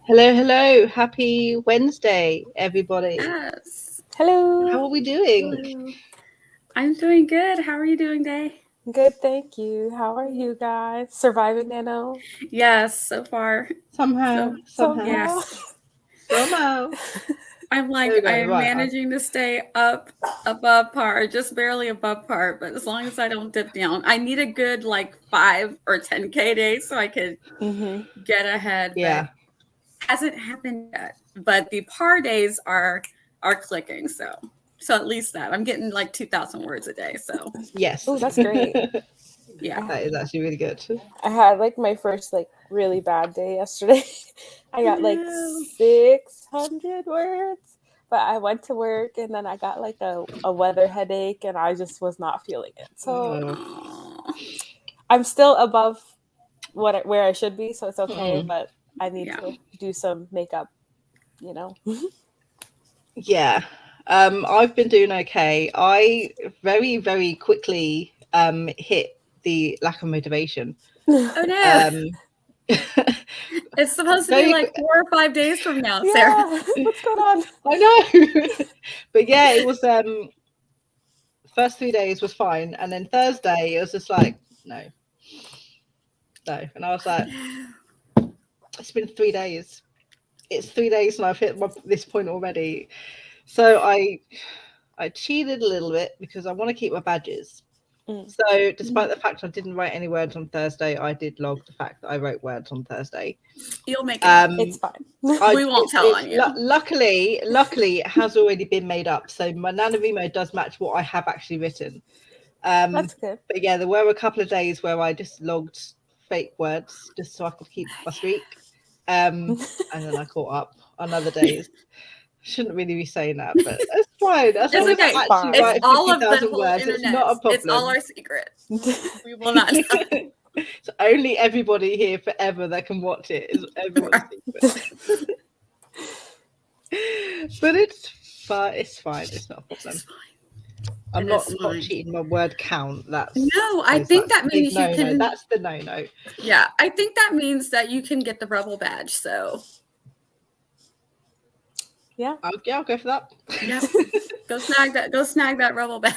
Hello, hello. Happy Wednesday, everybody. Yes. Hello. How are we doing? Hello. I'm doing good. How are you doing, Day? Good, thank you. How are you guys? Surviving, Nano? Yes, so far. Somehow, So, somehow, yes. somehow. I'm There we like, go. I'm Right. managing to stay up above par, just barely above par, but as long as I don't dip down. I need a good like 5 or 10K day so I could get ahead, Yeah. but hasn't happened yet. But the par days are clicking, so at least that. I'm getting like 2,000 words a day, so Yes. Oh, that's great. yeah. That is actually really good. I had like my first like really bad day yesterday. I got like No. 600 words, but I went to work and then I got like a weather headache and I just was not feeling it. So Aw. I'm still above where I should be, so it's okay, but I need Yeah. to do some makeup, you know. Yeah. I've been doing okay. I very, very quickly hit the lack of motivation. Oh no. It's supposed to be Very like 4 or 5 days from now, Sarah. Yeah, what's going on? I know. But yeah, it was first 3 days was fine, and then Thursday it was just like no, and I was like, it's been 3 days. It's 3 days, and I've hit this point already. So I cheated a little bit because I want to keep my badges. So despite the fact I didn't write any words on Thursday, I did log the fact that I wrote words on Thursday. You'll make it up. It's fine. We won't tell on you. Luckily, it has already been made up. So my NaNoWriMo does match what I have actually written. That's good. But yeah, there were a couple of days where I just logged fake words just so I could keep my streak. And then I caught up on other days. Shouldn't really be saying that, but it's fine. As long It's as I okay. actually It's write all of the 50,000 whole words, it's internet. not a problem. It's all our secret. We will not tell. It's only everybody here forever that can watch it. Is everyone's secret. But it's fine. It's fine. It's not a problem. It's fine. I'm It not is fine. cheating my word count. That's No, I think that means you can. No, that's the no. Yeah, I think that means that you can get the rebel badge. So Yeah. I'll go for that. yeah, go snag that rebel badge.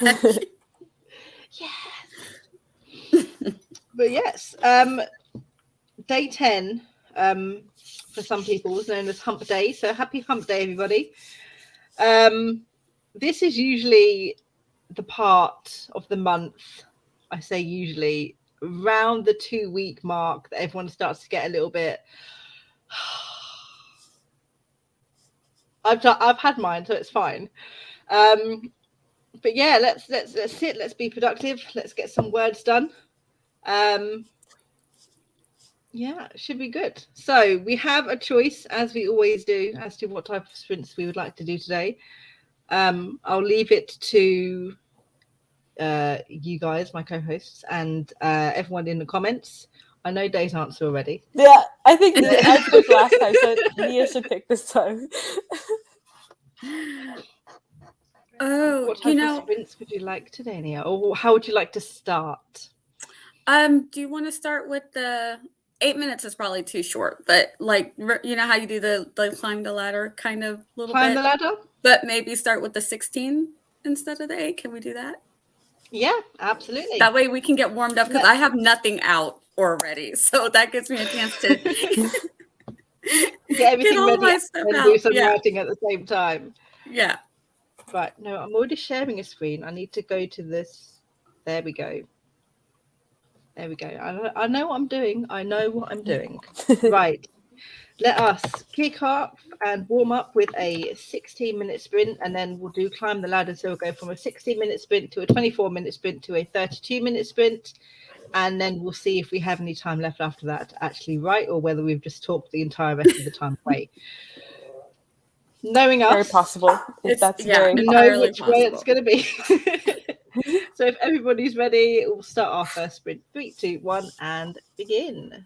Yes. But yes, day 10 for some people is known as Hump Day. So happy Hump Day, everybody. This is usually the part of the month, I say usually, around the 2-week mark that everyone starts to get a little bit. I've had mine, so it's fine. But yeah, let's sit. Let's be productive. Let's get some words done. Yeah, it should be good. So we have a choice, as we always do, as to what type of sprints we would like to do today. I'll leave it to you guys, my co-hosts, and everyone in the comments. I know Day's answer already. Yeah, I think I picked last time, so Nia should pick this time. Oh, What type of sprints would you like today, Nia? Or how would you like to start? Do you want to start with the 8 minutes is probably too short, but like you know how you do the climb the ladder kind of little Climb bit, the ladder? but maybe start with the 16 instead of the 8. Can we do that? Yeah, absolutely. That way we can get warmed up because I have nothing out already, so that gives me a chance to get everything all ready my stuff and out. do some writing at the same time. Yeah. Right. No, I'm already sharing a screen. I need to go to this. There we go. There we go. I know what I'm doing. I know what I'm doing. Right. Let us kick off and warm up with a 16-minute sprint, and then we'll do climb the ladder. So we'll go from a 16-minute sprint to a 24-minute sprint to a 32-minute sprint, and then we'll see if we have any time left after that to actually write, or whether we've just talked the entire rest of the time away. Knowing us, very possible. That's very we know which way it's going to be. So if everybody's ready, we'll start our first sprint. 3, 2, 1, and begin.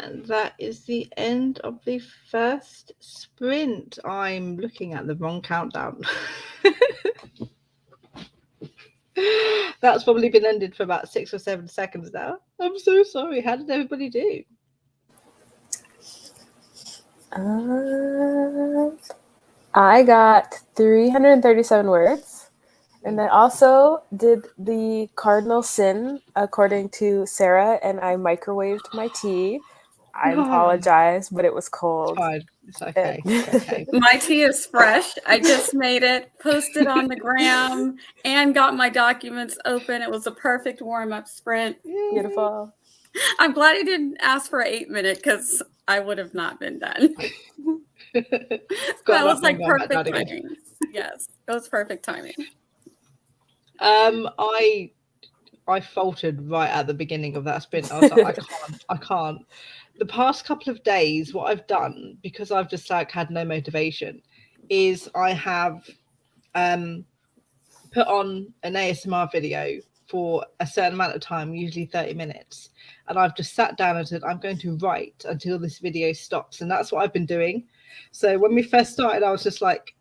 And that is the end of the first sprint. I'm looking at the wrong countdown. That's probably been ended for about 6 or 7 seconds now. I'm so sorry. How did everybody do? I got 337 words. And I also did the cardinal sin according to Sarah, and I microwaved my tea. I apologize, but it was cold. It's fine. It's okay. It's okay. My tea is fresh. I just made it, posted on the gram, and got my documents open. It was a perfect warm-up sprint. Beautiful. I'm glad he didn't ask for an 8-minute because I would have not been done. That was like perfect timing. Yes, it was perfect timing. I faltered right at the beginning of that sprint. I was like, I can't. The past couple of days, what I've done, because I've just like had no motivation, is I have put on an ASMR video for a certain amount of time, usually 30 minutes. And I've just sat down and said, I'm going to write until this video stops. And that's what I've been doing. So when we first started, I was just like,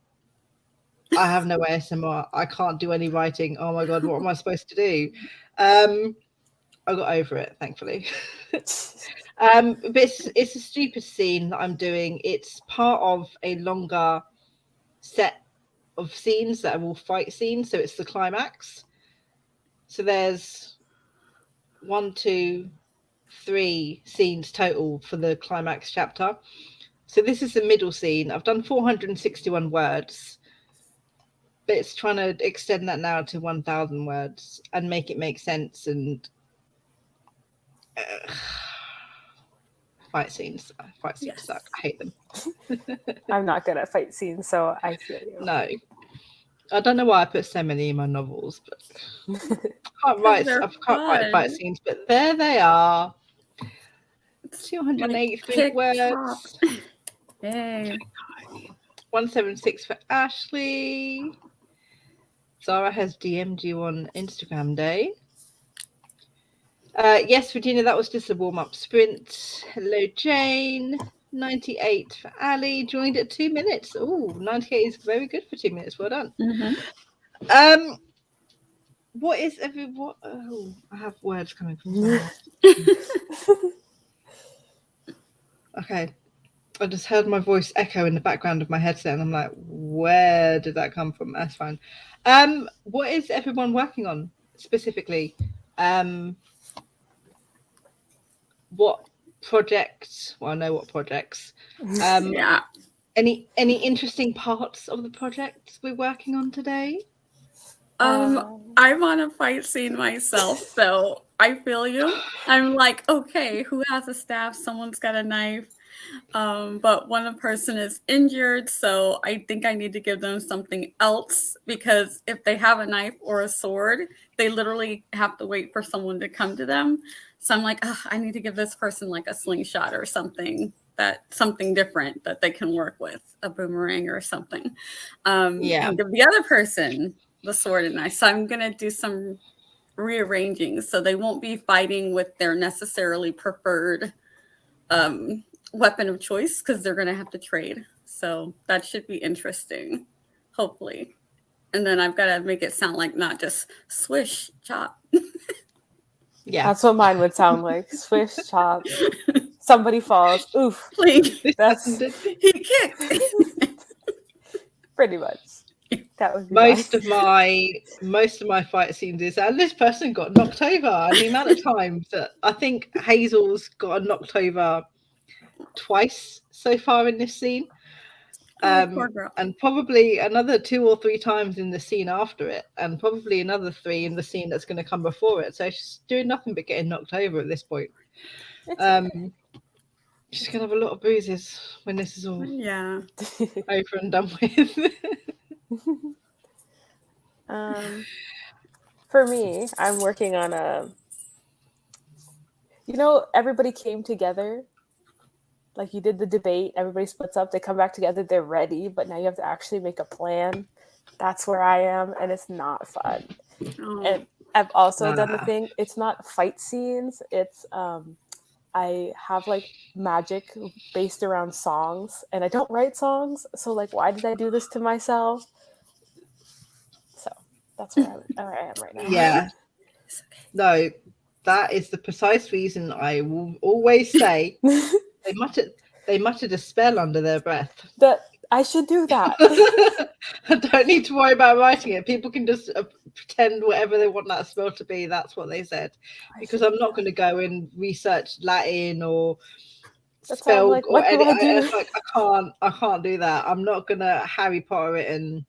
I have no ASMR. I can't do any writing. Oh my God, what am I supposed to do? I got over it, thankfully. But it's a stupid scene that I'm doing. It's part of a longer set of scenes that are all fight scenes. So it's the climax. So there's 1, 2, 3 scenes total for the climax chapter. So this is the middle scene. I've done 461 words. But it's trying to extend that now to 1,000 words and make it make sense. And fight scenes suck. I hate them. I'm not good at fight scenes, so I feel you. No, I don't know why I put so many in my novels, but I can't write fight scenes. But there they are. 283 words. Yay. 176 for Ashley. Zara has DM'd you on Instagram Day. Yes, Virginia, that was just a warm-up sprint. Hello, Jane. 98 for Ali. Joined at 2 minutes. Oh, 98 is very good for 2 minutes. Well done. Mm-hmm. What is what? Oh, I have words coming from somewhere. Okay. I just heard my voice echo in the background of my headset, and I'm like, where did that come from? That's fine. What is everyone working on specifically? What projects? Well, I know what projects. Yeah. Any interesting parts of the projects we're working on today? I'm on a fight scene myself, so I feel you. I'm like, okay, who has a staff? Someone's got a knife. But one person is injured, so I think I need to give them something else, because if they have a knife or a sword, they literally have to wait for someone to come to them. So I'm like, I need to give this person like a slingshot or something different that they can work with, a boomerang or something. And give the other person the sword and knife. So I'm gonna do some rearranging, so they won't be fighting with their necessarily preferred weapon of choice, because they're going to have to trade. So that should be interesting, hopefully. And then I've got to make it sound like not just swish, chop. Yeah, that's what mine would sound like. Swish, chop. Somebody falls. Oof. Please. That's he kicked. Pretty much. That would be most of my fight scenes is, and this person got knocked over. And the amount of times that I think Hazel's got knocked over twice so far in this scene, and probably another 2 or 3 times in the scene after it, and probably another 3 in the scene that's going to come before it. So she's doing nothing but getting knocked over at this point. She's gonna have a lot of bruises when this is all over and done with. For me, I'm working on everybody came together. Like, you did the debate, everybody splits up, they come back together, they're ready, but now you have to actually make a plan. That's where I am, and it's not fun. And I've also done the thing, it's not fight scenes, it's I have like magic based around songs, and I don't write songs, so like, why did I do this to myself? So that's where I am right now. Yeah. No, that is the precise reason I will always say they muttered a spell under their breath. That I should do that. I don't need to worry about writing it. People can just pretend whatever they want that spell to be. That's what they said. Because I'm not going to go and research Latin or spell like, or what do edit. I do? It's like I can't do that. I'm not going to Harry Potter it and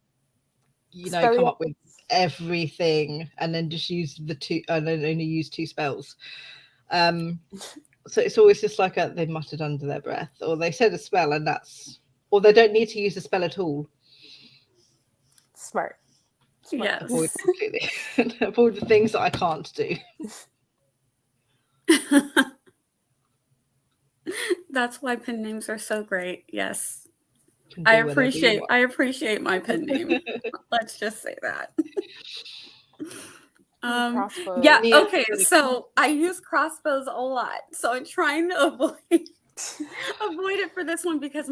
come up with everything and then just use the two and then only use two spells. So it's always just like they muttered under their breath, or they said a spell and or they don't need to use a spell at all. Smart. Yes. Avoid completely. Avoid the things that I can't do. That's why pen names are so great. Yes. I appreciate my pen name. Let's just say that. Yeah, okay. So I use crossbows a lot. So I'm trying to avoid it for this one because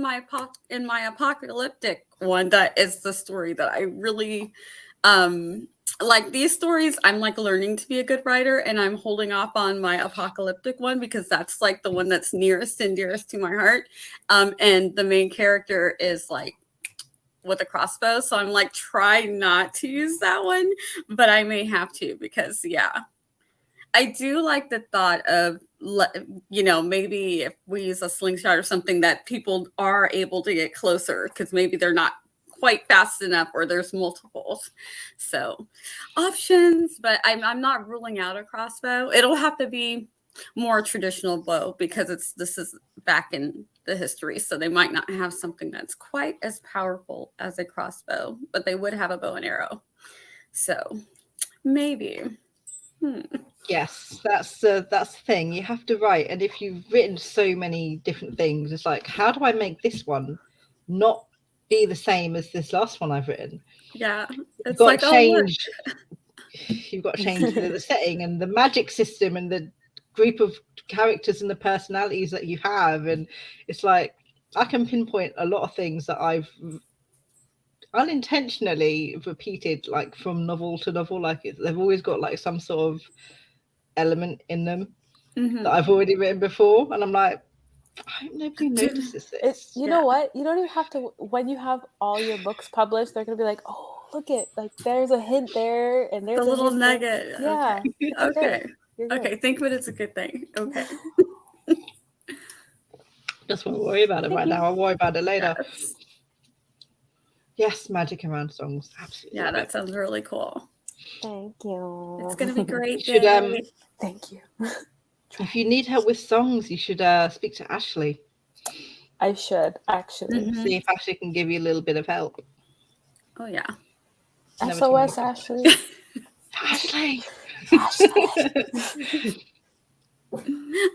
in my apocalyptic one, that is the story that I really like. These stories, I'm like learning to be a good writer, and I'm holding off on my apocalyptic one because that's like the one that's nearest and dearest to my heart. And the main character is like with a crossbow, so I'm like, try not to use that one, but I may have to because I do like the thought of maybe if we use a slingshot or something that people are able to get closer because maybe they're not quite fast enough or there's multiples. So options, but I'm not ruling out a crossbow. It'll have to be more traditional bow because this is back in the history, so they might not have something that's quite as powerful as a crossbow, but they would have a bow and arrow. So maybe. Yes, that's the thing. You have to write, and if you've written so many different things, it's like, how do I make this one not be the same as this last one I've written? Yeah, it's like change. You've got to change the setting and the magic system and the group of characters and the personalities that you have, and it's like I can pinpoint a lot of things that I've unintentionally repeated, like from novel to novel. Like they've always got like some sort of element in them that I've already written before, and I'm like, I hope nobody notices this. You know what? You don't even have to. When you have all your books published, they're gonna be like, oh, look it, like there's a hint there, and there's a little nugget. Yeah. Okay. Okay. Think of it as a good thing. Okay. Just won't worry about it right now. I'll worry about it later. Yes, magic around songs. Absolutely. Yeah, that sounds really cool. Thank you. It's gonna be great. You should, thank you. If you need help with songs, you should speak to Ashley. I should actually see if Ashley can give you a little bit of help. Oh yeah. SOS, Ashley. Ashley.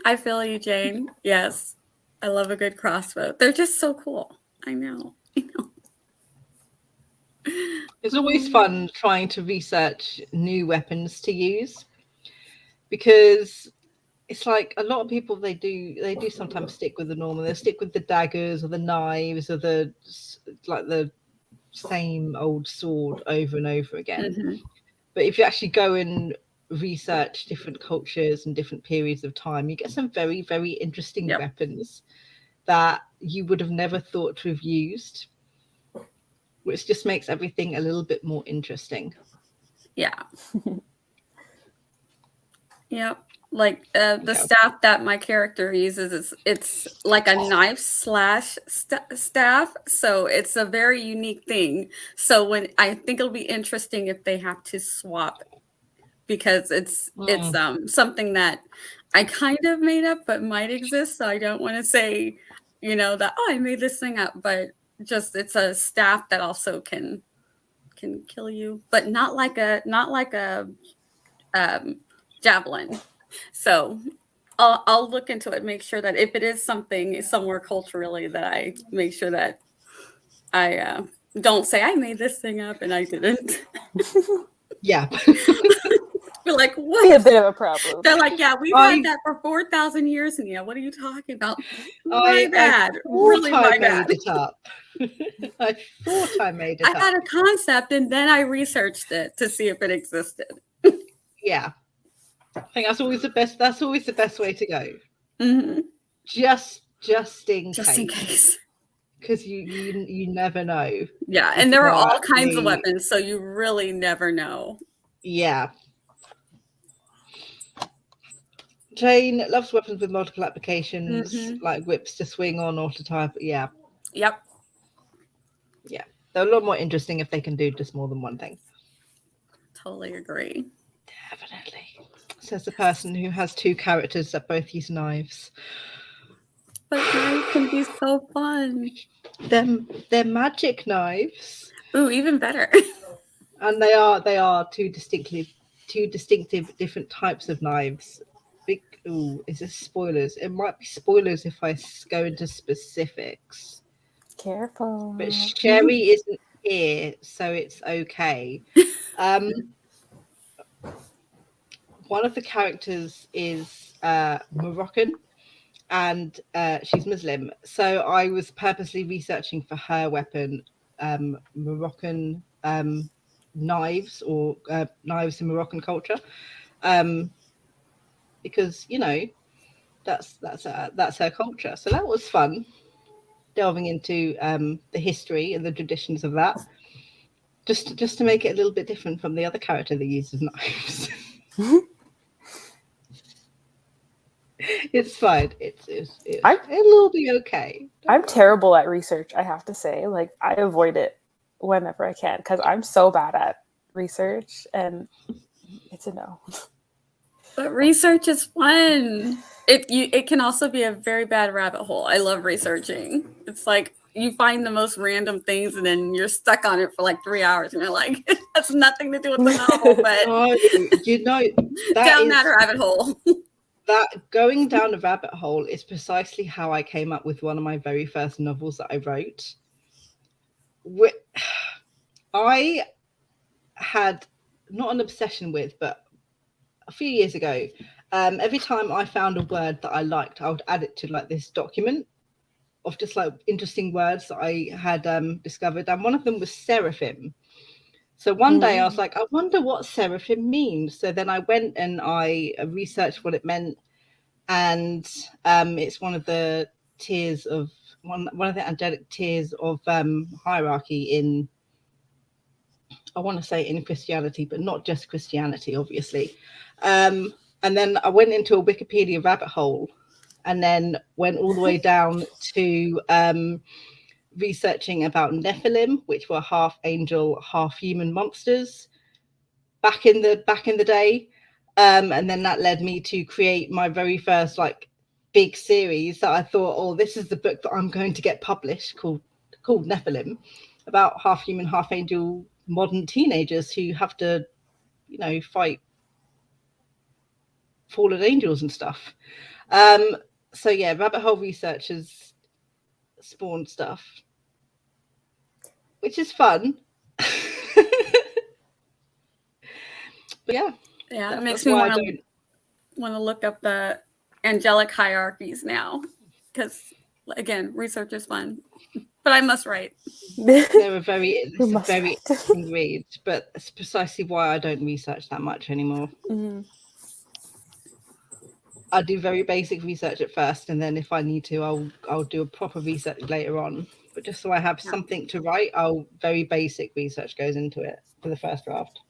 I feel you, Jane. Yes, I love a good crossbow. They're just so cool. I know. It's always fun trying to research new weapons to use, because it's like a lot of people they do sometimes stick with the normal. They'll stick with the daggers or the knives or the same old sword over and over again. But if you actually go and research different cultures and different periods of time, you get some very, very interesting weapons that you would have never thought to have used, which just makes everything a little bit more interesting. Yeah. Yep. Like the staff that my character uses, it's like a knife slash staff. So it's a very unique thing. So I think it'll be interesting if they have to swap, because it's something that I kind of made up but might exist. So I don't want to say, that, I made this thing up, but just it's a staff that also can kill you, but not like a javelin. So I'll look into it, make sure that if it is something somewhere culturally, that I make sure that I don't say I made this thing up and I didn't. Yeah. We're like, Be a what? bit of a problem. They're like, yeah, we've had that for 4,000 years, Nia. What are you talking about? My bad. Really, my bad. Made it up. I thought I made it I up. had a concept and then I researched it to see if it existed. Yeah. I think that's always the best. That's always the best way to go. Mm-hmm. Just in case. Because you never know. Yeah, and there are all kinds of weapons, so you really never know. Yeah. Jane loves weapons with multiple applications, like whips to swing on or to type. Yeah. Yep. Yeah. They're a lot more interesting if they can do just more than one thing. Totally agree. Definitely. Says the person who has 2 characters that both use knives. But knives can be so fun. They're magic knives. Ooh, even better. And they are two distinctive different types of knives. Is this spoilers? It might be spoilers if I go into specifics. Careful. But Sherry isn't here, so it's okay. One of the characters is Moroccan, and she's Muslim. So I was purposely researching for her weapon Moroccan knives or knives in Moroccan culture, because that's her culture. So that was fun, delving into the history and the traditions of that, just to make it a little bit different from the other character that uses knives. It's fine. It'll be okay. I'm terrible at research, I have to say. Like, I avoid it whenever I can because I'm so bad at research, and it's a no. But research is fun. It can also be a very bad rabbit hole. I love researching. It's like you find the most random things and then you're stuck on it for like 3 hours and you're like, it has nothing to do with the novel, but that rabbit hole. That going down a rabbit hole is precisely how I came up with one of my very first novels that I wrote. I had not an obsession with, but a few years ago, every time I found a word that I liked, I would add it to like this document of just like interesting words that I had discovered. And one of them was seraphim. So one day I was like, I wonder what seraphim means. So then I went and I researched what it meant. And it's one of the tiers of one of the angelic tiers of hierarchy in, I want to say in Christianity, but not just Christianity, obviously. And then I went into a Wikipedia rabbit hole and then went all the way down to researching about Nephilim, which were half angel, half human monsters back in the day. And then that led me to create my very first like big series that I thought, oh, this is the book that I'm going to get published, called Nephilim, about half human, half angel modern teenagers who have to, fight fallen angels and stuff. So yeah, rabbit hole research has spawned stuff, which is fun. But yeah, it makes me want to look up the angelic hierarchies now, because again, research is fun, but I must write. They're a very interesting read, but it's precisely why I don't research that much anymore. I do very basic research at first, and then if I need to, I'll do a proper research later on. But just so I have something to write, very basic research goes into it for the first draft.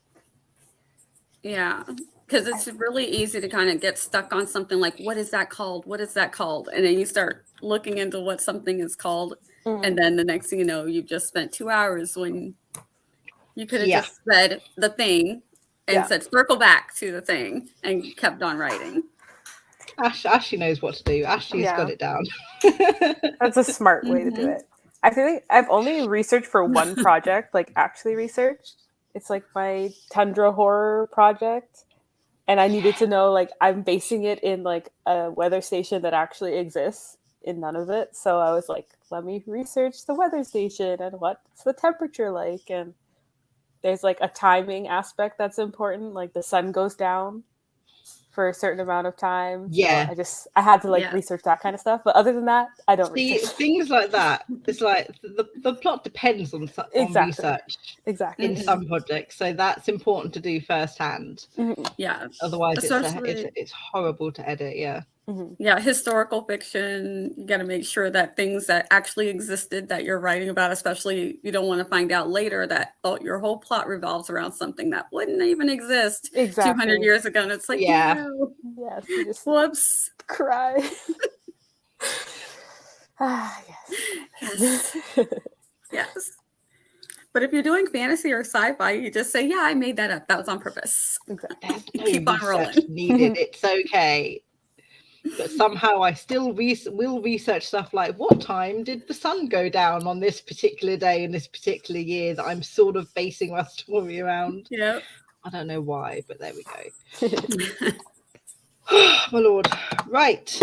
Yeah, because it's really easy to kind of get stuck on something like, what is that called? What is that called? And then you start looking into what something is called. And then the next thing you know, you've just spent 2 hours when you could have just said the thing and said, circle back to the thing and kept on writing. Ashley knows what to do. Ashley's got it down. That's a smart way to do it. I feel like I've only researched for one project, like actually researched. It's like my Tundra horror project. And I needed to know, like, I'm basing it in like a weather station that actually exists in none of it. So I was like, let me research the weather station and what's the temperature like. And there's like a timing aspect that's important. Like the sun goes down for a certain amount of time. Yeah. So I had to like research that kind of stuff. But other than that, I don't research things like that. It's like the plot depends on research in some projects, so that's important to do firsthand. Yeah, otherwise it's horrible to edit. Yeah, historical fiction, you got to make sure that things that actually existed that you're writing about, especially you don't want to find out later that your whole plot revolves around something that wouldn't even exist 200 years ago. And it's like, no. Yes, you just whoops. Cry. Yes. Yes. But if you're doing fantasy or sci-fi, you just say, yeah, I made that up. That was on purpose. There's no Keep on rolling. needed. It's okay. But somehow I still will research stuff like, what time did the sun go down on this particular day in this particular year that I'm sort of basing my story around. Yeah. I don't know why, but there we go. My lord. Right.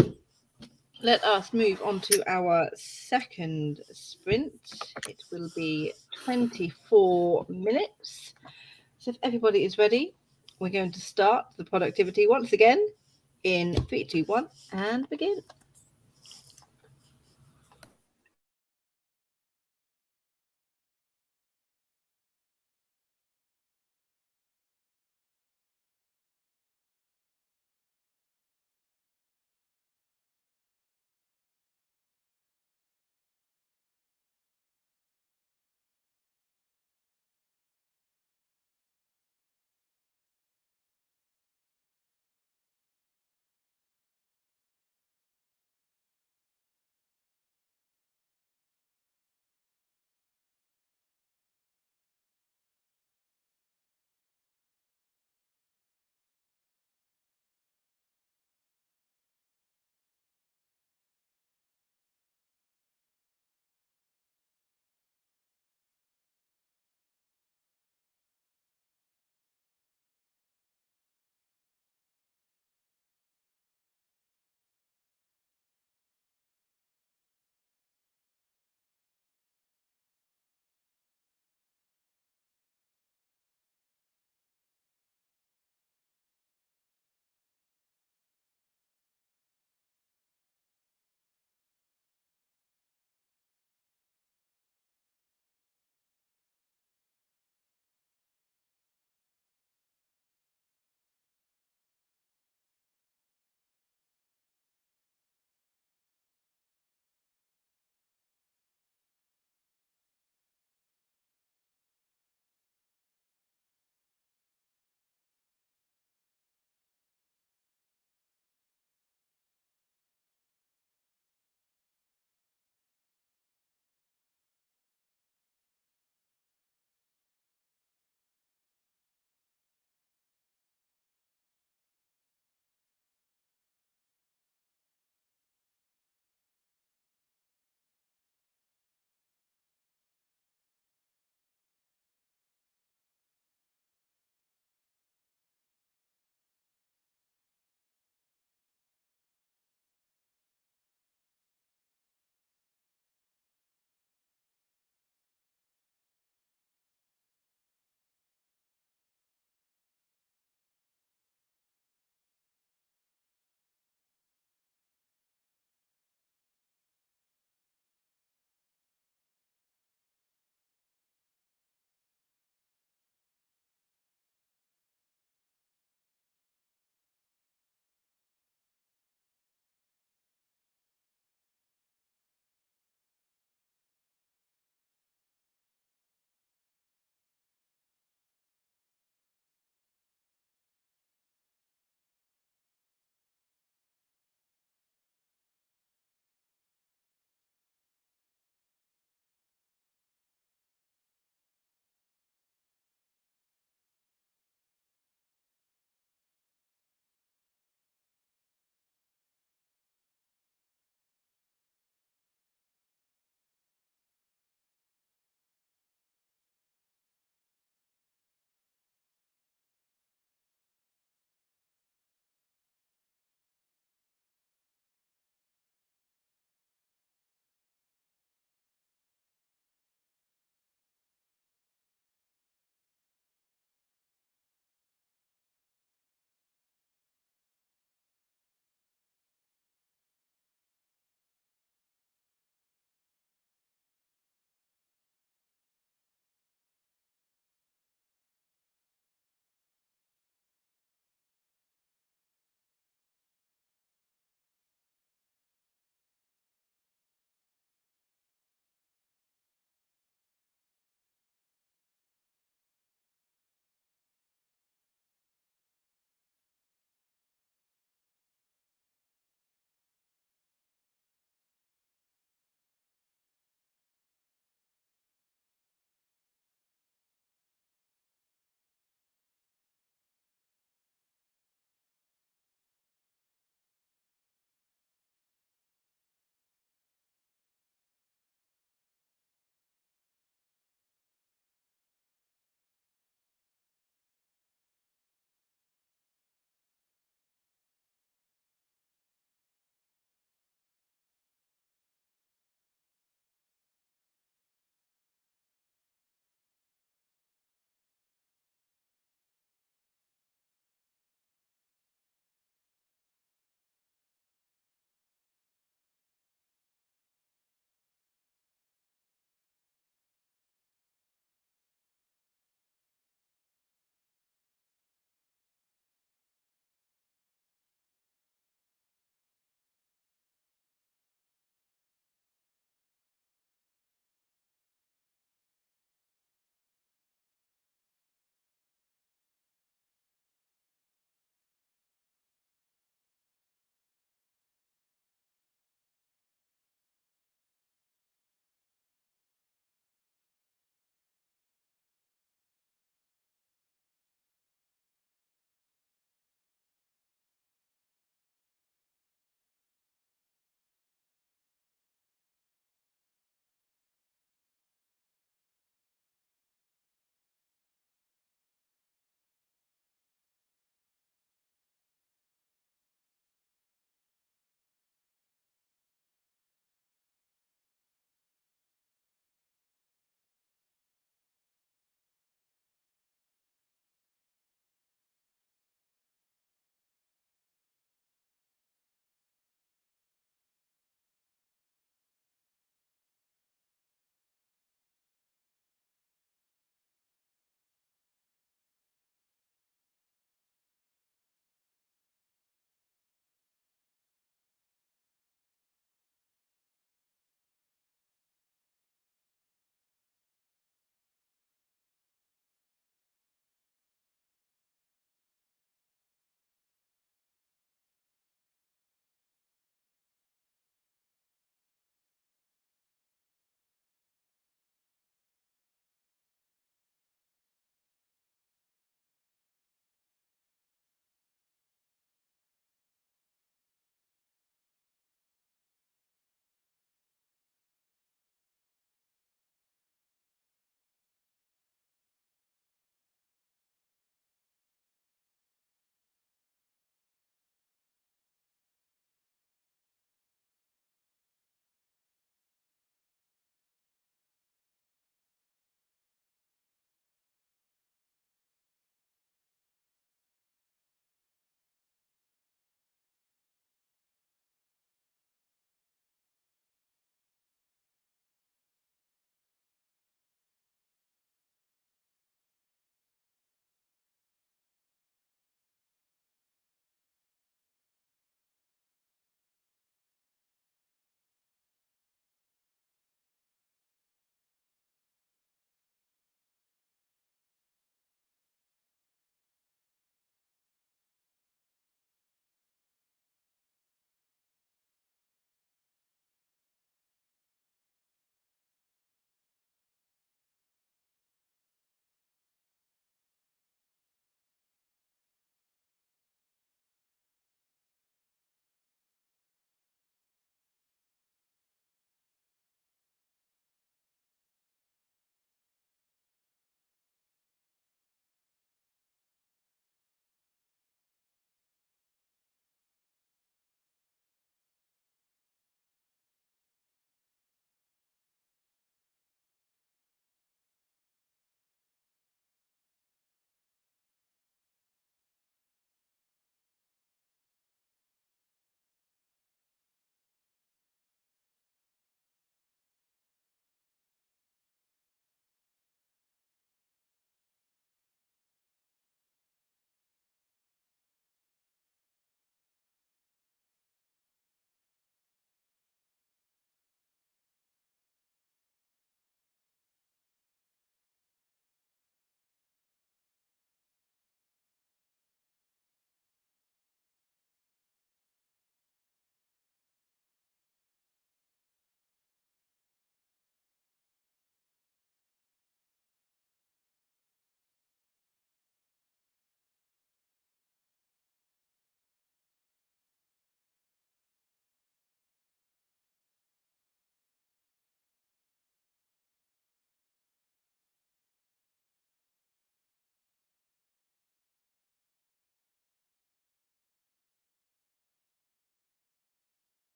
Let us move on to our second sprint. It will be 24 minutes. So if everybody is ready, we're going to start the productivity once again in 3, 2, 1, and begin.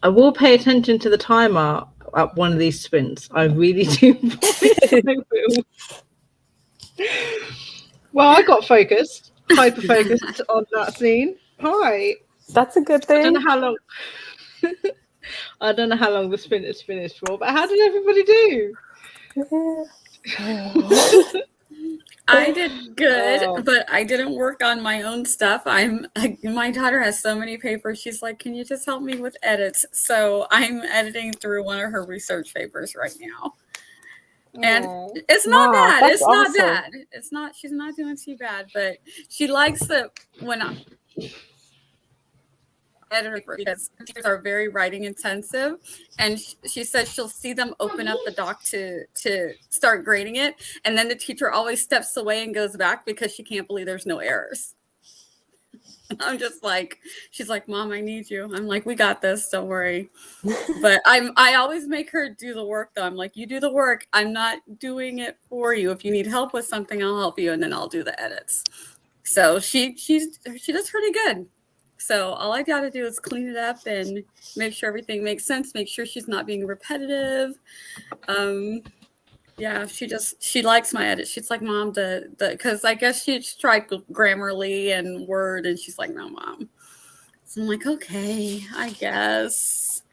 I will pay attention to the timer at one of these sprints. I really do promise I will. Well, I got focused, hyper focused on that scene. Hi. That's a good I don't thing. know how long. I don't know how long the sprint is finished for, but how did everybody do? I did good, Oh. but I didn't work on my own stuff. My daughter has so many papers. She's like, "Can you just help me with edits?" So I'm editing through one of her research papers right now. And it's not Wow, bad. that's It's not awesome. bad. It's not. She's not doing too bad, but she likes it when I edit because teachers are very writing intensive, and she says she'll see them open up the doc to start grading it, and then the teacher always steps away and goes back because she can't believe there's no errors. I'm just like, she's like, "Mom, I need you." I'm like, "We got this, don't worry." But I always make her do the work though. I'm like, "You do the work. I'm not doing it for you. If you need help with something, I'll help you, and then I'll do the edits." So she does pretty good. So all I got to do is clean it up and make sure everything makes sense. Make sure she's not being repetitive. Yeah, she likes my edit. She's like, "Mom, because I guess she tried Grammarly and Word, and she's like, 'No, Mom.'" So I'm like, "Okay, I guess."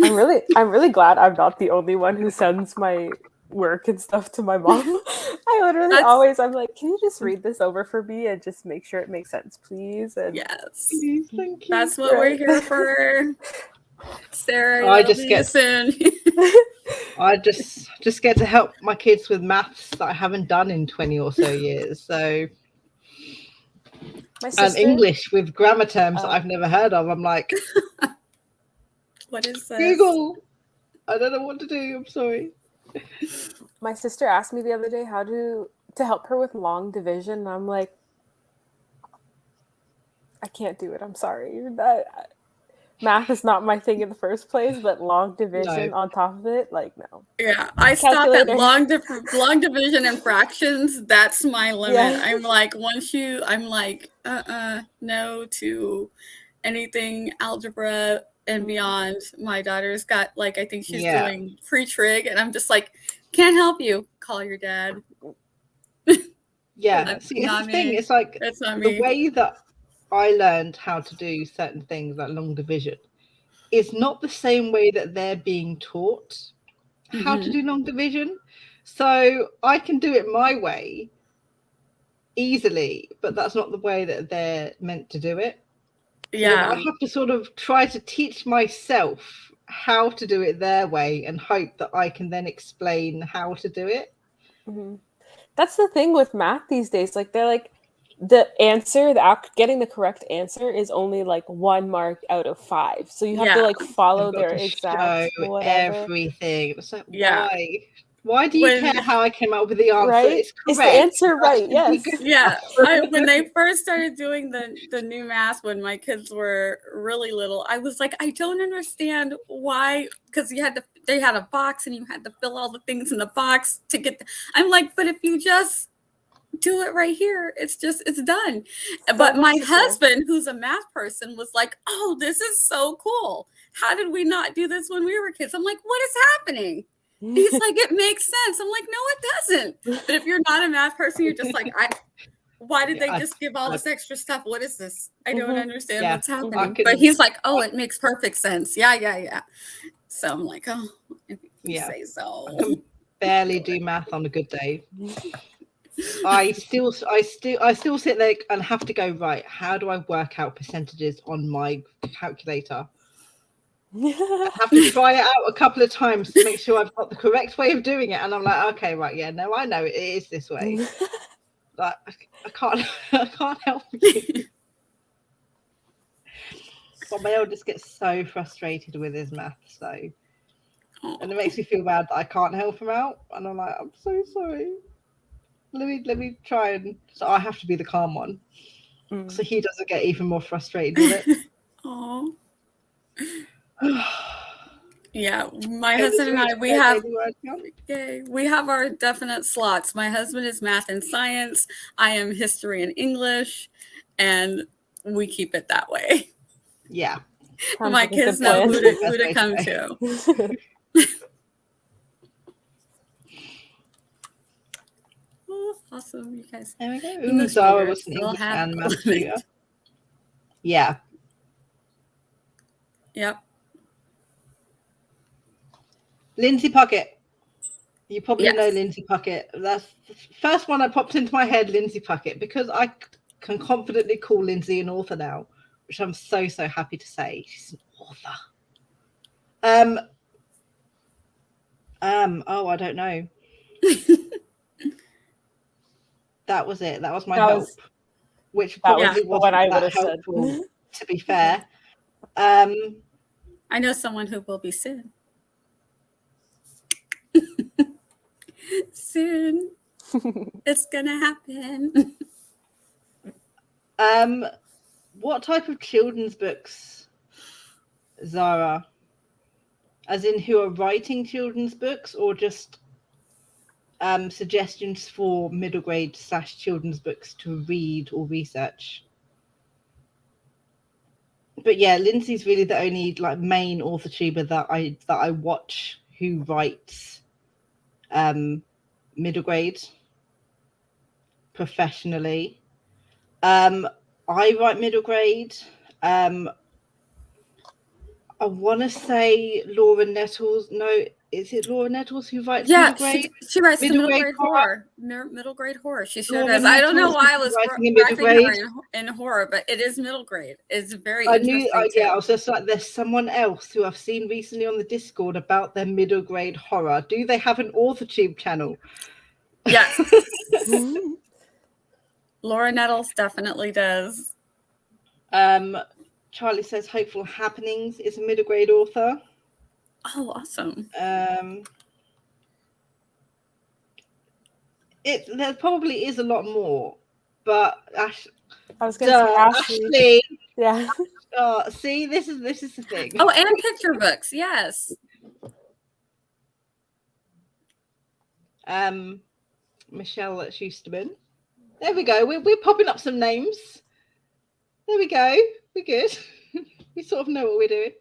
I'm really glad I'm not the only one who sends my work and stuff to my mom. I literally I'm like, "Can you just read this over for me and just make sure it makes sense, please?" And yes, Please, thank you. that's what we're here for. Sarah, I I just see get- you soon. I just get to help my kids with maths that I haven't done in 20 or so years. So, my and sister, English with grammar terms that I've never heard of. I'm like, What is this? Google. I don't know what to do. I'm sorry. my sister asked me the other day how to help her with long division, and I'm like, I can't do it. I'm sorry. Math is not my thing in the first place, but long division on top of it, like, no. Yeah, I stop at Calculator. long division and fractions. That's my limit. Yeah. I'm like, I'm like, no to anything algebra and beyond. My daughter's got, like, I think she's doing pre-trig, and I'm just like, "Can't help you. Call your dad." Yeah, see, it's the thing. It's like the way that I learned how to do certain things like long division is not the same way that they're being taught how to do long division. So I can do it my way easily, but that's not the way that they're meant to do it. Yeah. So I have to sort of try to teach myself how to do it their way and hope that I can then explain how to do it. Mm-hmm. That's the thing with math these days. Like, they're like, getting the correct answer is only like 1 mark out of 5. So you have to like follow their exact whatever. Everything. It's like, why do you care how I came up with the answer? Right? It's correct. Is the answer right? Yes. Yeah. When they first started doing the new math when my kids were really little, I was like, I don't understand why, because they had a box and you had to fill all the things in the box to get I'm like, but if you just do it right here, it's done. But my husband, who's a math person, was like, "Oh, this is so cool. How did we not do this when we were kids?" I'm like, "What is happening?" He's like, "It makes sense." I'm like, "No, it doesn't." But if you're not a math person, you're just like, why did they just give all this extra stuff? What is this? I don't understand what's happening. But he's like, "Oh, it makes perfect sense. Yeah. So I'm like, "Oh, if you say so." I can barely do math on a good day. I still sit there and have to go, right, how do I work out percentages on my calculator? I have to try it out a couple of times to make sure I've got the correct way of doing it, and I'm like, okay, right, yeah, no, I know it is this way. Like, I can't help you. But my eldest gets so frustrated with his math, and it makes me feel bad that I can't help him out, and I'm like, I'm so sorry. Let me try, and so I have to be the calm one, so he doesn't get even more frustrated with it. Oh. Yeah, my husband and I, we have our definite slots. My husband is math and science. I am history and English, and we keep it that way. Yeah, Sounds My like a kids good know plan. who to come to. Oh, awesome, you guys. There we go. Ooh, English Zara readers was an still English have and a maths limit. tutor. Yeah. Yep. Lindsay Puckett. You probably Yes. know Lindsay Puckett. That's the first one that popped into my head, Lindsay Puckett, because I can confidently call Lindsay an author now, which I'm so happy to say. She's an author. Oh, I don't know. That was it. That was my help, which probably wasn't that helpful, to be fair. I know someone who will be soon. Soon. It's gonna happen. What type of children's books, Zara? As in who are writing children's books, or just suggestions for middle grade / children's books to read or research? But yeah, Lindsay's really the only like main author tuber that I watch who writes middle grade professionally. I write middle grade. I want to say Laura Nettles. No, is it Laura Nettles who writes middle grade? She writes middle the middle grade horror. Middle grade horror. She sure does. I don't know why I was writing her in horror, but it is middle grade. It's very interesting. I was just like, there's someone else who I've seen recently on the Discord about their middle grade horror. Do they have an AuthorTube channel? Yes. Laura Nettles definitely does. Charlie says Hopeful Happenings is a middle grade author. Oh, awesome. There probably is a lot more, but I was going to say Ashley. Yeah. See, this is the thing. Oh, and picture books, yes. Michelle Schusterman. There we go. We're popping up some names. There we go. We're good. We sort of know what we're doing.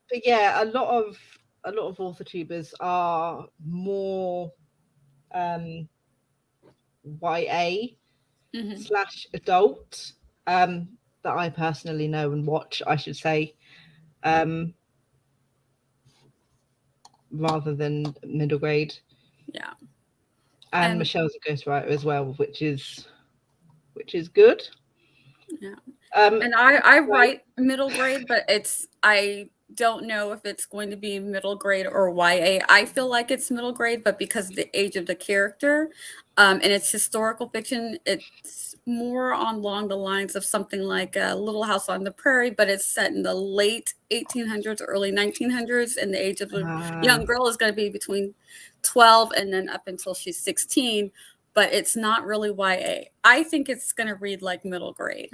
But yeah, a lot of author tubers are more YA / adult that I personally know and watch, I should say, rather than middle grade. Yeah. And Michelle's a ghostwriter as well, which is good. Yeah. And I write middle grade, but I don't know if it's going to be middle grade or YA. I feel like it's middle grade, but because of the age of the character, and it's historical fiction, it's more along the lines of something like Little House on the Prairie, but it's set in the late 1800s, early 1900s, and the age of the young girl is going to be between 12 and then up until she's 16, but it's not really YA. I think it's going to read like middle grade.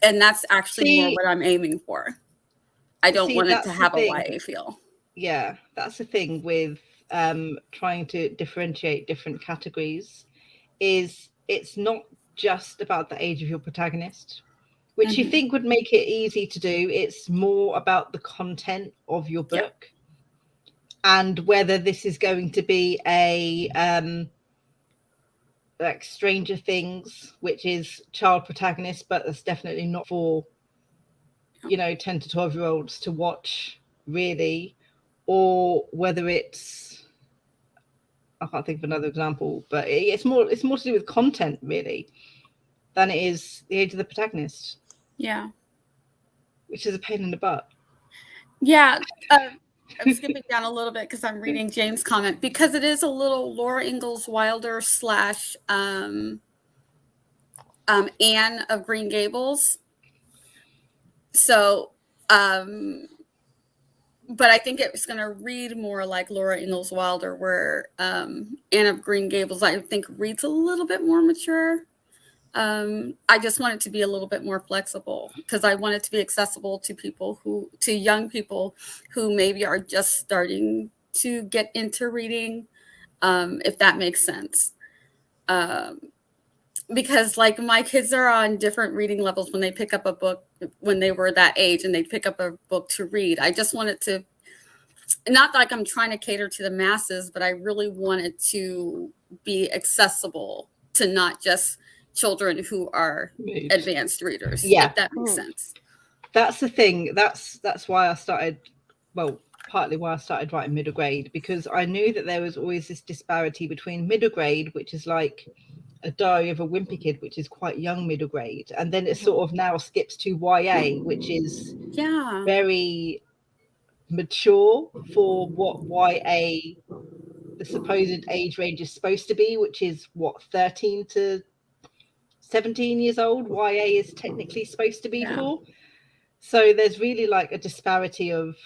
And that's actually more what I'm aiming for. I don't want it to have a YA feel. Yeah, that's the thing with trying to differentiate different categories, is it's not just about the age of your protagonist, which you think would make it easy to do. It's more about the content of your book and whether this is going to be a like Stranger Things, which is child protagonist, but that's definitely not for 10 to 12-year-olds to watch, really, or whether it's, I can't think of another example, but it's more to do with content, really, than it is the age of the protagonist. Yeah. Which is a pain in the butt. Yeah. I'm skipping down a little bit because I'm reading James' comment, because it is a little Laura Ingalls Wilder / Anne of Green Gables. So, but I think it's going to read more like Laura Ingalls Wilder, where Anne of Green Gables, I think, reads a little bit more mature. I just want it to be a little bit more flexible, because I want it to be accessible to young people who maybe are just starting to get into reading, if that makes sense. Because like my kids are on different reading levels when they pick up a book when they were that age and they'd pick up a book to read. I just wanted to, not like I'm trying to cater to the masses, but I really wanted to be accessible to not just children who are advanced readers. Yeah, if that makes sense. That's the thing. That's why I started, well, partly why I started writing middle grade, because I knew that there was always this disparity between middle grade, which is like A Diary of a Wimpy Kid, which is quite young middle grade, and then it sort of now skips to YA, which is very mature for what YA, the supposed age range, is supposed to be, which is what, 13 to 17 years old YA is technically supposed to be for. So there's really like a disparity of,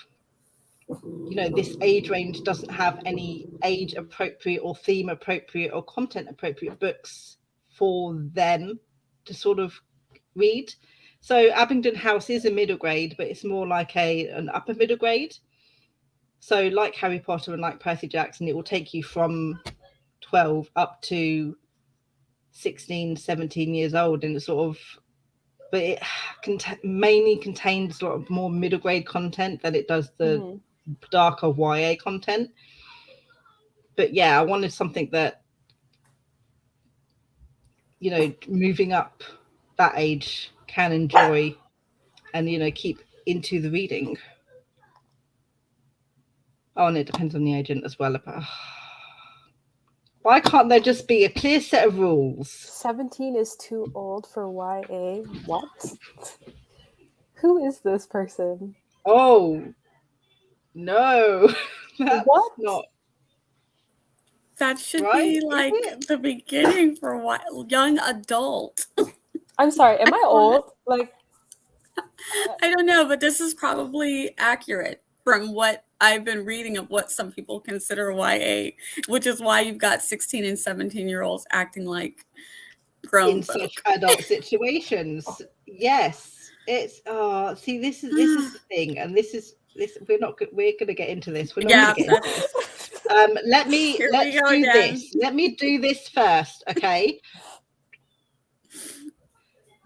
you know, this age range doesn't have any age appropriate or theme appropriate or content appropriate books for them to sort of read. So Abingdon House is a middle grade, but it's more like an upper middle grade. So like Harry Potter and like Percy Jackson, it will take you from 12 up to 16, 17 years old, and it's sort of, but it mainly contains a lot of more middle grade content than it does the darker YA content. But yeah, I wanted something that, you know, moving up that age can enjoy and, you know, keep into the reading. Oh, and it depends on the agent as well. But why can't there just be a clear set of rules? 17 is too old for YA. What? Who is this person? Oh, no. That's what? Not. That should be like the beginning for young adult. I'm sorry, am I old? Like, I don't know, but this is probably accurate from what I've been reading of what some people consider YA, which is why you've got 16 and 17-year-olds acting like grown folk. Such adult situations. Yes, it's see, this is the thing, and this we're going to get into this. We're not going to get into this. Let's do this. Let me do this first, okay?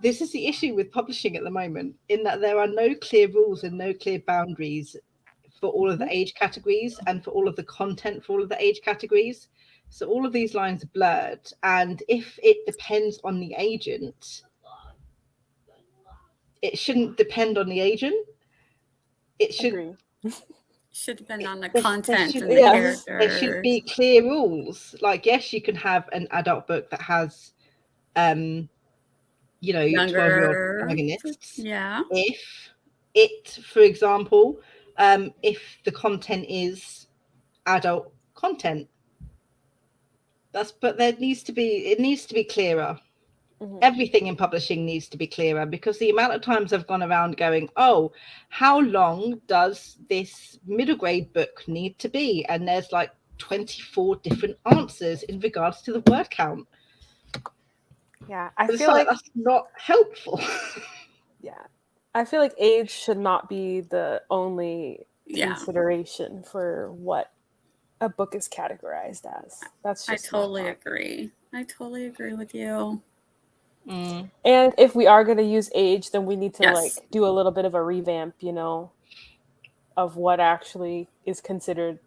This is the issue with publishing at the moment, in that there are no clear rules and no clear boundaries for all of the age categories and for all of the content for all of the age categories. So all of these lines are blurred, and if it depends on the agent, it shouldn't depend on the agent. It should depend on the content and the characters. There should be clear rules. Like, yes, you can have an adult book that has you know, 12-year-old protagonists. Yeah. If it, for example, if the content is adult content, but it needs to be clearer. Everything in publishing needs to be clearer, because the amount of times I've gone around going, oh, how long does this middle grade book need to be? And there's like 24 different answers in regards to the word count. Yeah, I feel like that's not helpful. Yeah, I feel like age should not be the only consideration for what a book is categorized as. That's just I totally agree. I totally agree with you. And if we are going to use age, then we need to like do a little bit of a revamp, you know, of what actually is considered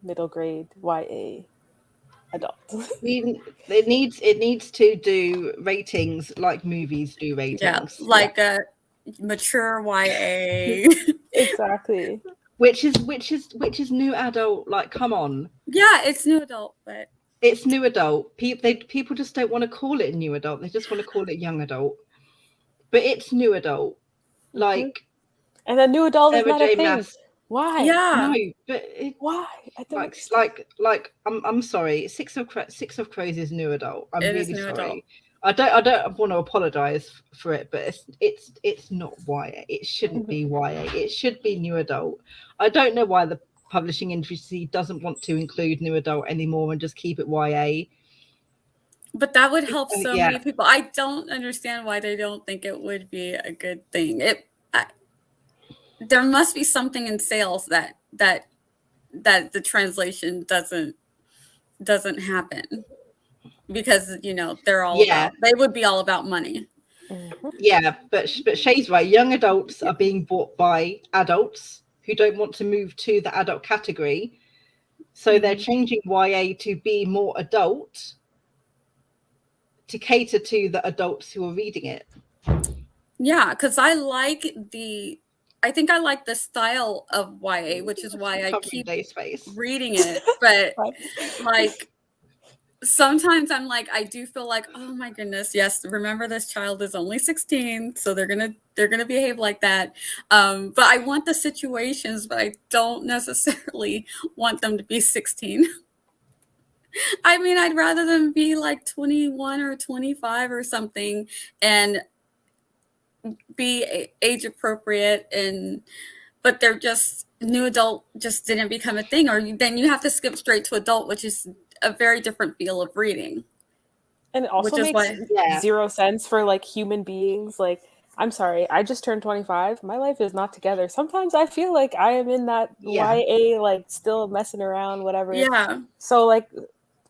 middle grade YA adult. It needs to do ratings like movies do ratings. Yeah, like a mature YA. Exactly. Which is new adult. Like, come on. Yeah, it's new adult, but it's new adult. People just don't want to call it new adult. They just want to call it young adult. But it's new adult. Like, and a new adult is not a thing. Why? Yeah. No, but why? I don't like I'm sorry. Six of Crows is new adult. I'm really sorry. Adult. I don't want to apologize for it, but it's not YA. It shouldn't be YA. It should be new adult. I don't know why the publishing industry doesn't want to include new adult anymore and just keep it YA. But that would help so many people. I don't understand why they don't think it would be a good thing. There must be something in sales that the translation doesn't happen, because, you know, they're all about, they would be all about money. Yeah, but Shay's right. Young adults are being bought by adults who don't want to move to the adult category. So they're changing YA to be more adult to cater to the adults who are reading it. Yeah, because I think I like the style of YA, which is why I keep reading it. But like sometimes I'm like, I do feel like, oh my goodness, yes, remember this child is only 16, so they're gonna behave like that. But I want the situations, but I don't necessarily want them to be 16. I mean, I'd rather them be like 21 or 25 or something and be age appropriate, but they're just new adult just didn't become a thing, or then you have to skip straight to adult, which is a very different feel of reading. And it also makes zero sense for like human beings. Like, I'm sorry, I just turned 25. My life is not together. Sometimes I feel like I am in that YA, like still messing around, whatever. Yeah. So like,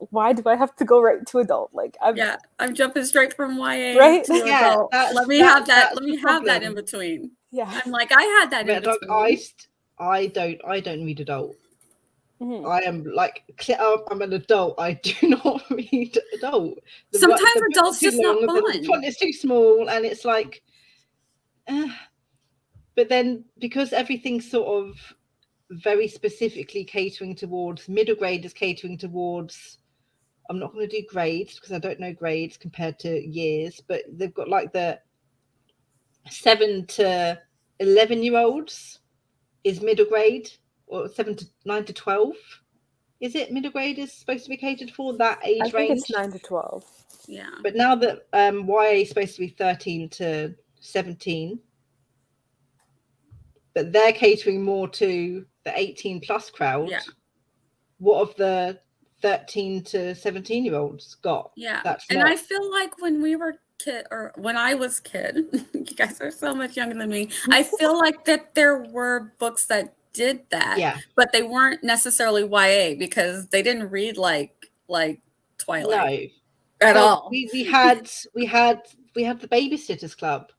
why do I have to go right to adult? Like, I'm jumping straight from YA to adult. Let me have that in between. Yeah. I'm like, I had that in between. I don't read adult. I am like, I'm an adult. I do not read adult. Sometimes adult's just not fun. The font is too small, and it's like, but then because everything's sort of very specifically catering towards middle grade, is catering towards. I'm not going to do grades because I don't know grades compared to years, but they've got like the 7 to 11-year-olds is middle grade, or 9 to 12. Is it middle grade is supposed to be catered for that age range? I think it's 9 to 12. Yeah. But now that YA is supposed to be 13 to 17, but they're catering more to the 18 plus crowd. Yeah. What have the 13 to 17-year-olds got? Yeah. I feel like when we were when I was kid, you guys are so much younger than me. I feel like that there were books that did that, but they weren't necessarily YA because they didn't read like Twilight at all. We had the Babysitters Club.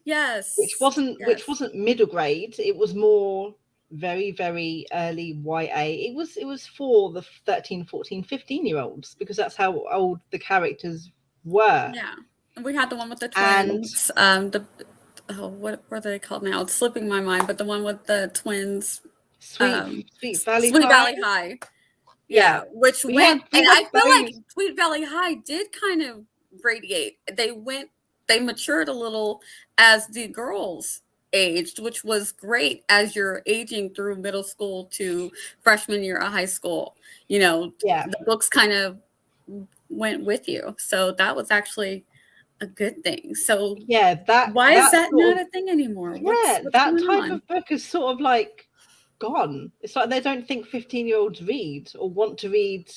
Yes. Which wasn't middle grade. It was more very, very early YA. It was for the 13, 14, 15-year-olds because that's how old the characters were. Yeah. And we had the one with the twins. And what were they called now? It's slipping my mind, but the one with the twins. Sweet Valley High. Yeah. Which went, and I feel like Sweet Valley High did kind of radiate. They matured a little as the girls aged, which was great as you're aging through middle school to freshman year of high school. You know, the books kind of went with you. So that was actually a good thing. So why is that not a thing anymore? What's that type of book is sort of like gone. It's like they don't think 15-year-olds read or want to read.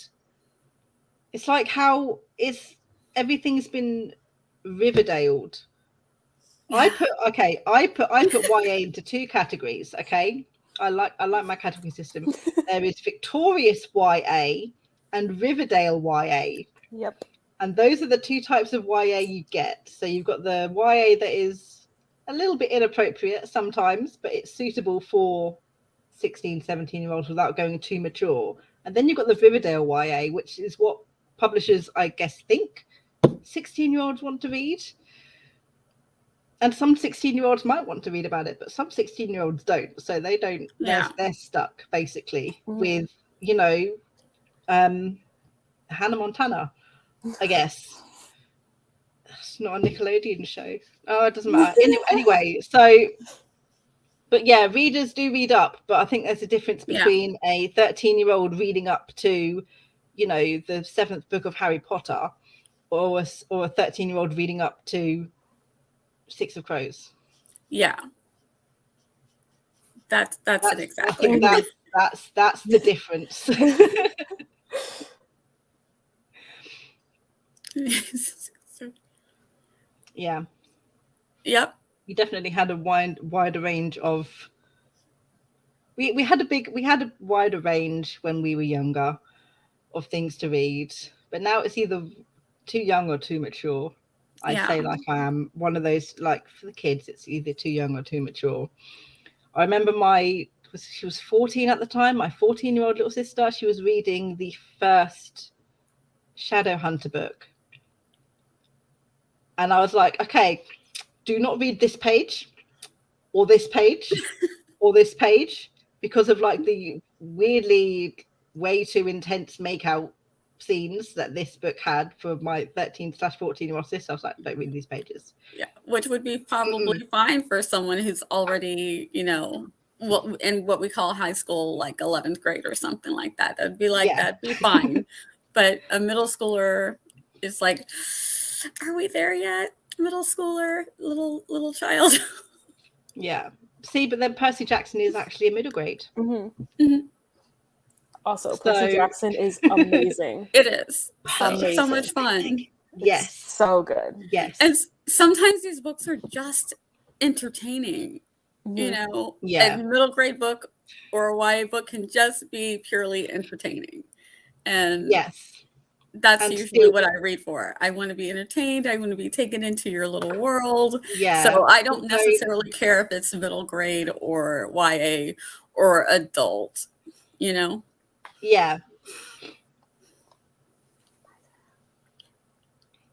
It's like how everything's been Riverdaled. I put YA into 2 categories. Okay, I like my category system. There is Victorious YA and Riverdale YA. Yep. And those are the 2 types of YA you get. So you've got the YA that is a little bit inappropriate sometimes, but it's suitable for 16, 17-year-olds without going too mature. And then you've got the Riverdale YA, which is what publishers, I guess, think 16-year-olds want to read. And some 16-year-olds might want to read about it, but some 16-year-olds don't. So they don't. Yeah. They're stuck basically with, Hannah Montana, I guess. It's not a Nickelodeon show. Oh, it doesn't matter. Anyway, so, but yeah, readers do read up, but I think there's a difference between a 13-year-old reading up to, the 7th book of Harry Potter, or a 13-year-old reading up to 6 of Crows. Yeah. That's it exactly. I think that's the difference. Yeah. Yep. We definitely had a wider range of. We had a wider range when we were younger of things to read, but now it's either too young or too mature. I say like I am one of those, like for the kids, it's either too young or too mature. I remember she was 14 at the time, my 14-year-old little sister, she was reading the first Shadowhunter book. And I was like, okay, do not read this page or this page or this page, because of like the weirdly way too intense makeout scenes that this book had for my 13/14-year-old sister. I was like, don't read these pages. Yeah, which would be probably fine for someone who's already, you know, in what we call high school, like 11th grade or something like that. That'd be like, that'd be fine. But a middle schooler is like, are we there yet? Middle schooler, little child. Yeah. See, but then Percy Jackson is actually a middle grade. Also, Percy Jackson is amazing. It is. So much fun. Yes. It's so good. Yes. And sometimes these books are just entertaining. You know, a middle grade book or a YA book can just be purely entertaining. And that's usually what I read for. I want to be entertained. I want to be taken into your little world. Yeah. So I don't necessarily care if it's middle grade or YA or adult, you know? Yeah.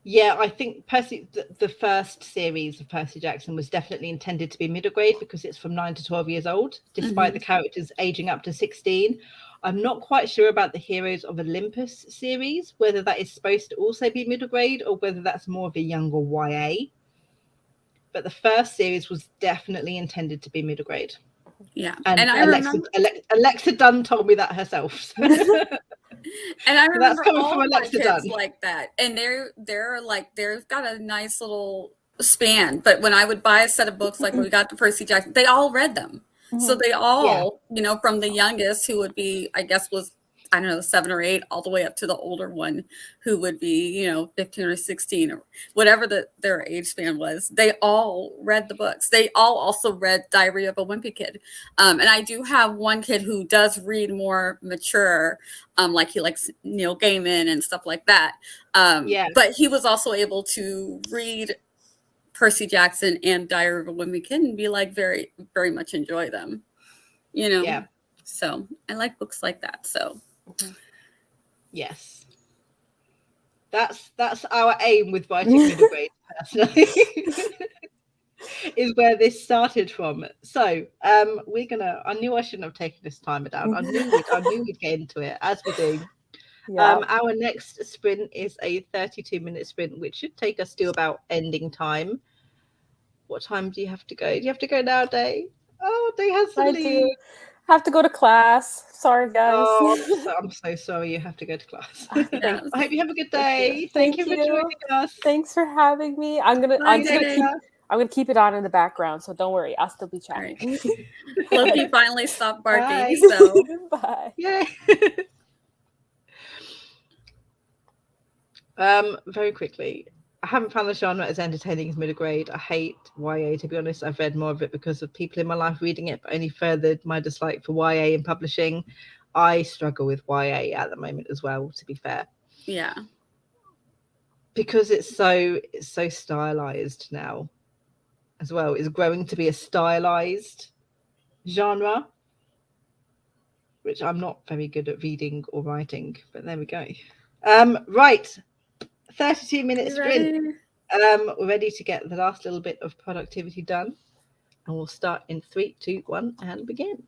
Yeah, I think the first series of Percy Jackson was definitely intended to be middle grade because it's from 9 to 12 years old, despite the characters aging up to 16. I'm not quite sure about the Heroes of Olympus series, whether that is supposed to also be middle grade or whether that's more of a younger YA. But the first series was definitely intended to be middle grade. Yeah. And I remember Alexa Dunn told me that herself. And I remember all of my kids like that. And they're like, they've got a nice little span. But when I would buy a set of books, like when we got to Percy Jackson, they all read them. So they all, you know, from the youngest, who would be, I guess was, I don't know, 7 or 8, all the way up to the older one who would be, you know, 15 or 16 or whatever their age span was. They all read the books. They all also read Diary of a Wimpy Kid. And I do have one kid who does read more mature, like he likes Neil Gaiman and stuff like that. But he was also able to read Percy Jackson and Diary of a Wimpy Kid and be like very, very much enjoy them, you know? Yeah. So I like books like that. So yes, that's our aim with writing middle grade, personally. Is where this started from. So we're gonna, I knew I shouldn't have taken this timer down. I knew we'd get into it, as we do. Our next sprint is a 32-minute sprint, which should take us to about ending time. What time do you have to go? Do you have to go now, Day? Oh, Day has to leave. I have to go to class. Sorry, guys. Oh, I'm so sorry you have to go to class. I hope you have a good day. Thank you for joining us. Thanks for having me. I'm gonna keep it on in the background, so don't worry. I'll still be chatting. Right. Loki finally stopped barking. Bye. So bye. Yeah. Very quickly, I haven't found the genre as entertaining as middle grade. I hate YA, to be honest. I've read more of it because of people in my life reading it, but only furthered my dislike for YA and publishing. I struggle with YA at the moment as well, to be fair. Yeah. Because it's so stylized now as well. It's growing to be a stylized genre, which I'm not very good at reading or writing, but there we go. Right. 32-minute sprint. We're ready to get the last little bit of productivity done, and we'll start in 3, 2, 1 and begin.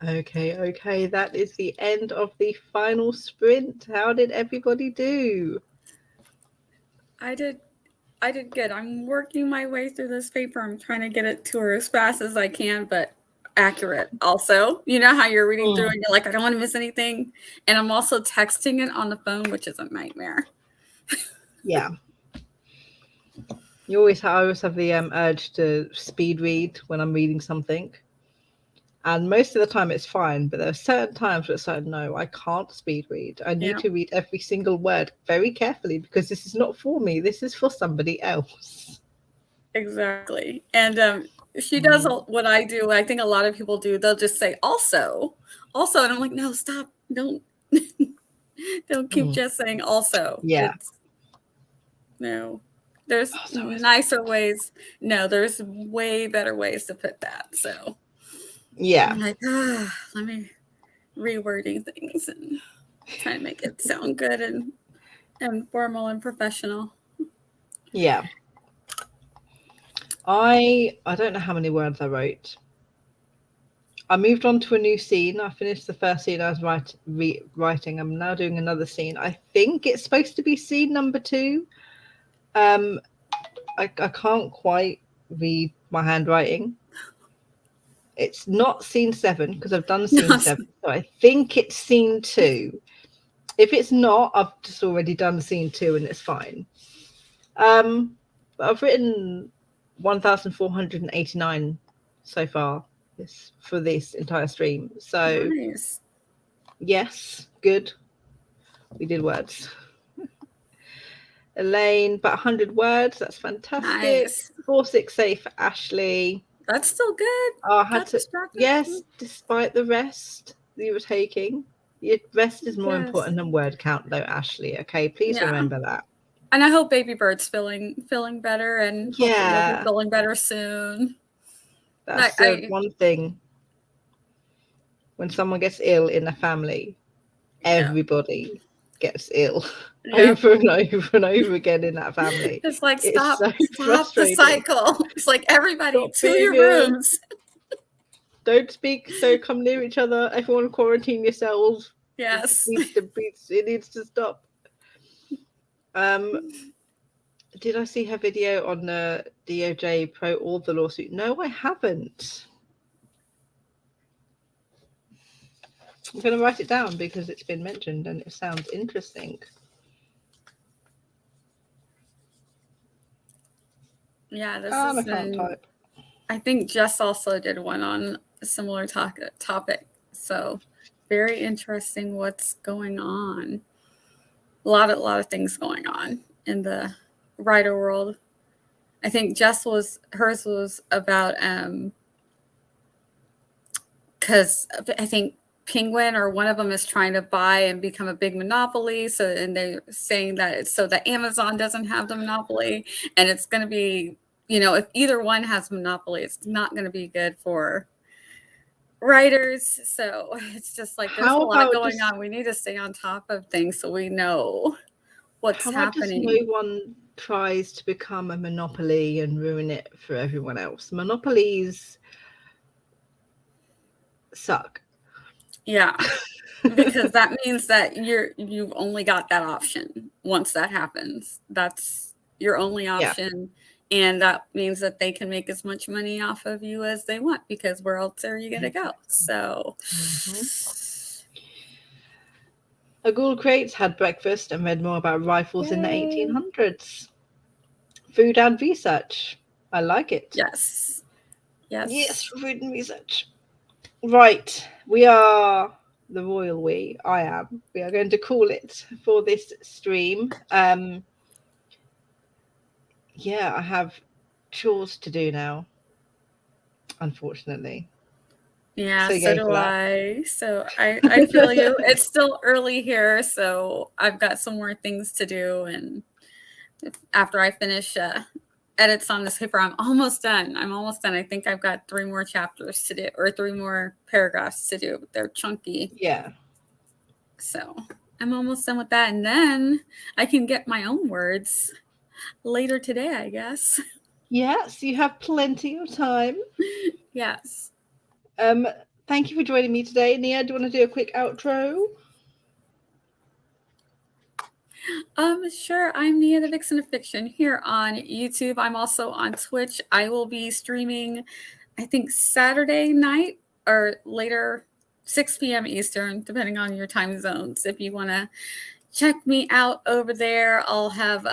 Okay. That is the end of the final sprint. How did everybody do? I did good. I'm working my way through this paper. I'm trying to get it to her as fast as I can, but accurate also. You know how you're reading through and you're like, I don't want to miss anything. And I'm also texting it on the phone, which is a nightmare. Yeah. I always have the urge to speed read when I'm reading something. And most of the time it's fine, but there are certain times where it's like, no, I can't speed read. I need to read every single word very carefully because this is not for me. This is for somebody else. Exactly. And she does what I do. I think a lot of people do. They'll just say also. And I'm like, no, stop. Don't keep just saying also. Yeah. No. There's nicer ways. No, there's way better ways to put that. So yeah, I'm like, let me rewording things and try to make it sound good and formal and professional. Yeah. I don't know how many words I wrote. I moved on to a new scene. I finished the first scene I was writing. I'm now doing another scene. I think it's supposed to be scene number 2. I can't quite read my handwriting. It's not scene 7 because I've done scene 7. So I think it's scene 2. If it's not, I've just already done scene 2 and it's fine. But I've written 1,489 so far for this entire stream. So nice. Yes, good. We did words. Elaine, but 100 words. That's fantastic. Nice. 468 for Ashley. That's still good. I had to. Yes, despite the rest that you were taking. Your rest is more important than word count, though, Ashley. Okay, please remember that. And I hope Baby Bird's feeling better, and hopefully you'll be feeling better soon. That's the one thing. When someone gets ill in a family, everybody gets ill over and over and over again in that family. It's like, stop the cycle. It's like, everybody to your rooms. Don't speak, so come near each other. Everyone quarantine yourselves. Yes. It needs to stop. Did I see her video on the DOJ pro all the lawsuit? No, I haven't. I'm going to write it down because it's been mentioned and it sounds interesting. Yeah, this is I think Jess also did one on a similar topic. So very interesting what's going on. A lot of things going on in the writer world. I think hers was about because I think Penguin or one of them is trying to buy and become a big monopoly. So, and they're saying that it's so that Amazon doesn't have the monopoly, and it's going to be, if either one has monopoly, it's not going to be good for writers. So it's just like there's a lot going on. We need to stay on top of things so we know what's happening. No one tries to become a monopoly and ruin it for everyone else. Monopolies suck. Yeah, because that means that you've only got that option. Once that happens, that's your only option. Yeah. And that means that they can make as much money off of you as they want, because where else are you going to go? So Agul Crates had breakfast and read more about rifles in the 1800s. Food and research. I like it. Yes, food and research. Right, we are the royal we. I am. We are going to call it for this stream. I have chores to do now, unfortunately. Yeah, so do I. So I feel you. It's still early here, so I've got some more things to do. And after I finish edits on this paper, I'm almost done. I think I've got 3 more chapters to do, or 3 more paragraphs to do. They're chunky. Yeah. So I'm almost done with that. And then I can get my own words later today, I guess. Yes, you have plenty of time. Yes. Thank you for joining me today. Nia, do you want to do a quick outro? Sure. I'm Nia, the Vixen of Fiction, here on YouTube. I'm also on Twitch. I will be streaming, I think, Saturday night or later, 6 p.m. Eastern, depending on your time zones. If you want to check me out over there, I'll have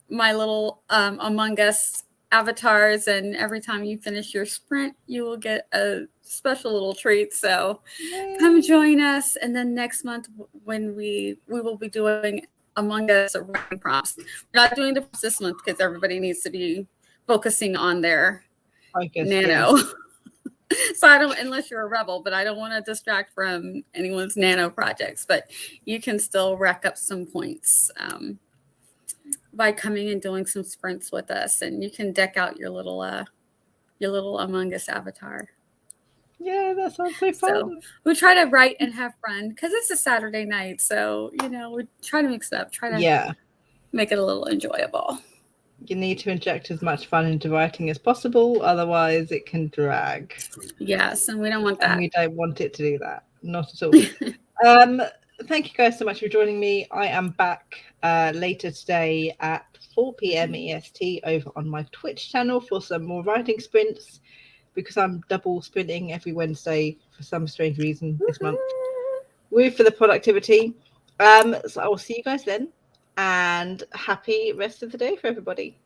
my little Among Us avatars, and every time you finish your sprint, you will get a special little treat. So come join us. And then next month, when we will be doing Among Us writing prompts. We're not doing the prompts this month because everybody needs to be focusing on their nano. Yeah. So I don't, unless you're a rebel, but I don't want to distract from anyone's nano projects. But you can still rack up some points by coming and doing some sprints with us, and you can deck out your little Among Us avatar. Yeah, that sounds so fun. So we try to write and have fun because it's a Saturday night. So, we try to mix it up, try to make it a little enjoyable. You need to inject as much fun into writing as possible, otherwise it can drag. Yes, and we don't want that. And we don't want it to do that. Not at all. Thank you guys so much for joining me. I am back later today at 4 p.m. EST over on my Twitch channel for some more writing sprints, because I'm double sprinting every Wednesday for some strange reason this month. For the productivity. So I will see you guys then, and happy rest of the day for everybody.